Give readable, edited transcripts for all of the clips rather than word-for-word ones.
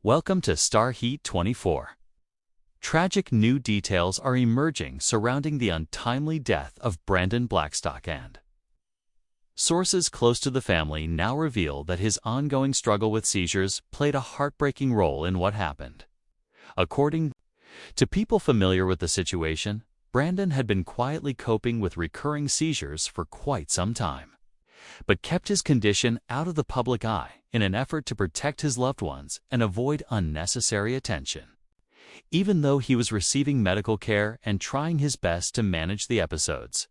Welcome to StarHeat 24. Tragic new details are emerging surrounding the untimely death of Brandon Blackstock, and sources close to the family now reveal that his ongoing struggle with seizures played a heartbreaking role in what happened. According to people familiar with the situation, Brandon had been quietly coping with recurring seizures for quite some time, but kept his condition out of the public eye in an effort to protect his loved ones and avoid unnecessary attention. Even though he was receiving medical care and trying his best to manage the episodes,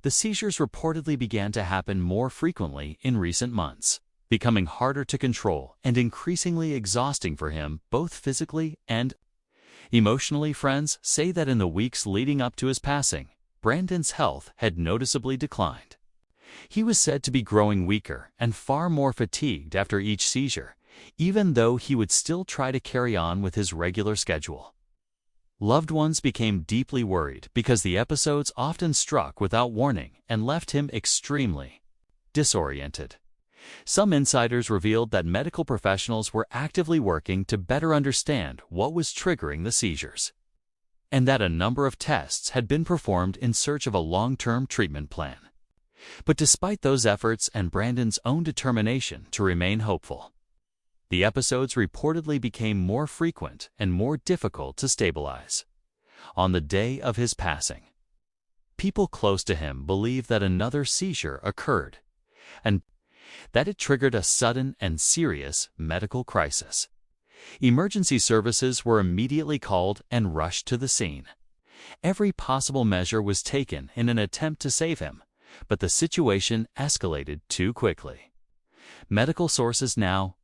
the seizures reportedly began to happen more frequently in recent months, becoming harder to control and increasingly exhausting for him both physically and emotionally. Friends say that in the weeks leading up to his passing, Brandon's health had noticeably declined. He was said to be growing weaker and far more fatigued after each seizure, even though he would still try to carry on with his regular schedule. Loved ones became deeply worried because the episodes often struck without warning and left him extremely disoriented. Some insiders revealed that medical professionals were actively working to better understand what was triggering the seizures, and that a number of tests had been performed in search of a long-term treatment plan. But despite those efforts and Brandon's own determination to remain hopeful, the episodes reportedly became more frequent and more difficult to stabilize. On the day of his passing, people close to him believe that another seizure occurred, and that it triggered a sudden and serious medical crisis. Emergency services were immediately called and rushed to the scene. Every possible measure was taken in an attempt to save him, but the situation escalated too quickly. Medical sources now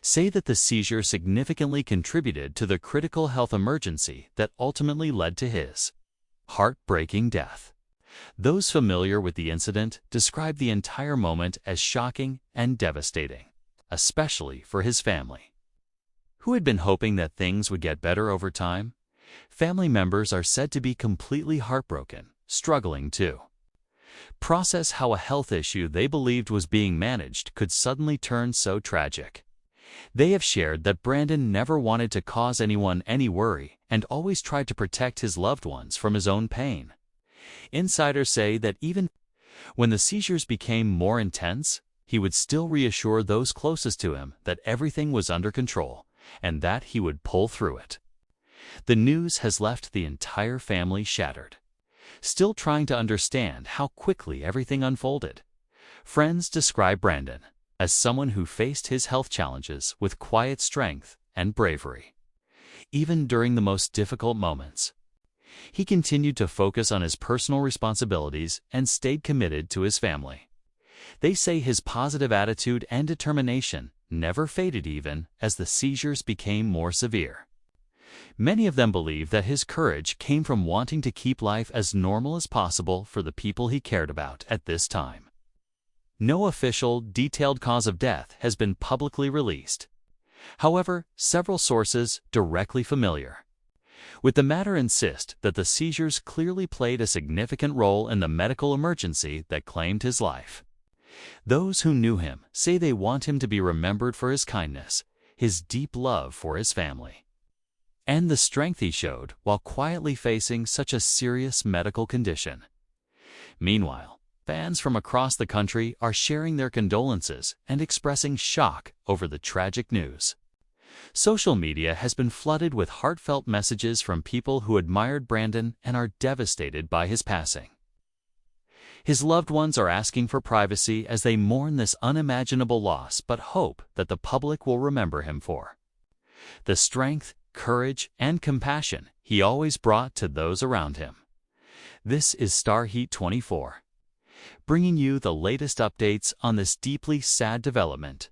say that the seizure significantly contributed to the critical health emergency that ultimately led to his heartbreaking death. Those familiar with the incident describe the entire moment as shocking and devastating, especially for his family, who had been hoping that things would get better over time. Family members are said to be completely heartbroken, struggling to process how a health issue they believed was being managed could suddenly turn so tragic. They have shared that Brandon never wanted to cause anyone any worry and always tried to protect his loved ones from his own pain. Insiders say that even when the seizures became more intense, he would still reassure those closest to him that everything was under control and that he would pull through it. The news has left the entire family shattered, still trying to understand how quickly everything unfolded. Friends describe Brandon as someone who faced his health challenges with quiet strength and bravery. Even during the most difficult moments, he continued to focus on his personal responsibilities and stayed committed to his family. They say his positive attitude and determination never faded even as the seizures became more severe. Many of them believe that his courage came from wanting to keep life as normal as possible for the people he cared about at this time. No official, detailed cause of death has been publicly released. However, several sources directly familiar with the matter insist that the seizures clearly played a significant role in the medical emergency that claimed his life. Those who knew him say they want him to be remembered for his kindness, his deep love for his family, and the strength he showed while quietly facing such a serious medical condition. Meanwhile, fans from across the country are sharing their condolences and expressing shock over the tragic news. Social media has been flooded with heartfelt messages from people who admired Brandon and are devastated by his passing. His loved ones are asking for privacy as they mourn this unimaginable loss, but hope that the public will remember him for the strength, courage, and compassion he always brought to those around him. This is StarHeat 24, bringing you the latest updates on this deeply sad development.